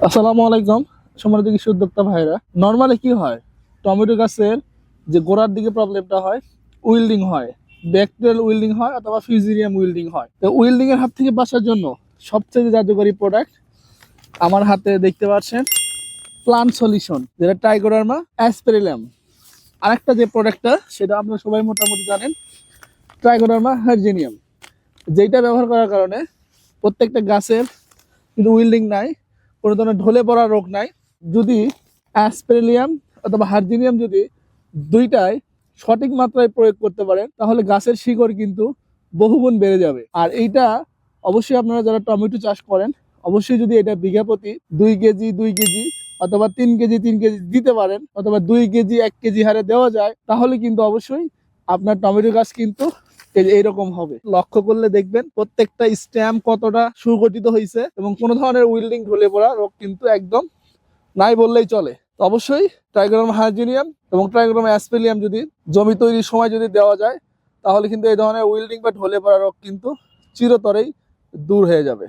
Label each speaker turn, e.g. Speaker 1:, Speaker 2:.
Speaker 1: আসসালামু আলাইকুম। সম্মানিত কৃষি উদ্যোক্তা ভাইরা, নর্মালি কি হয়, টমেটো গাছের যে গোড়ার দিকে প্রবলেমটা হয়, উইল্ডিং হয়, ব্যাকটেরিয়াল উইল্ডিং হয় অথবা ফিউজিরিয়াম উইল্ডিং হয়। তো উইল্ডিং এর হাত থেকে বাঁচার জন্য সবচেয়ে কার্যকরী প্রোডাক্ট আমার হাতে দেখতে পাচ্ছেন, প্লান্ট সলিউশন, যেটা ট্রাইকোডার্মা অ্যাসপেরিলাম। আরেকটা যে প্রোডাক্টটা সেটা আপনারা সবাই মোটামুটি জানেন, ট্রাইকোডার্মা হার্জিনিয়াম। যেটা ব্যবহার করার কারণে প্রত্যেকটা গাছের কিন্তু উইল্ডিং নাই, কোনো ধরনের ঢলে পড়া রোগ নাই। যদি অ্যাসপেরিলিয়াম অথবা হার্জিনিয়াম যদি দুইটাই সঠিক মাত্রায় প্রয়োগ করতে পারেন, তাহলে গাছের শিকড় কিন্তু বহুগুণ বেড়ে যাবে। আর এইটা অবশ্যই আপনারা যারা টমেটো চাষ করেন, অবশ্যই যদি এটা বিঘা প্রতি 2 কেজি অথবা 3 কেজি দিতে পারেন, অথবা 2 কেজি 1 কেজি হারে দেওয়া যায়, তাহলে কিন্তু অবশ্যই আপনার টমেটো গাছ কিন্তু এইরকম হবে। লক্ষ্য করলে দেখবেন প্রত্যেকটা স্ট্যাম কতটা সুগঠিত হয়েছে এবং কোনো ধরনের উইল্ডিং ঢলে পড়া রোগ কিন্তু একদম নাই বললেই চলে। তো অবশ্যই ট্রাইকোডার্মা হার্জিনিয়াম এবং ট্রাইকোডার্মা অ্যাসপেরিলিয়াম যদি জমি তৈরির সময় যদি দেওয়া যায়, তাহলে কিন্তু এই ধরনের উইল্ডিং বা ঢলে পড়া রোগ কিন্তু চিরতরেই দূর হয়ে যাবে।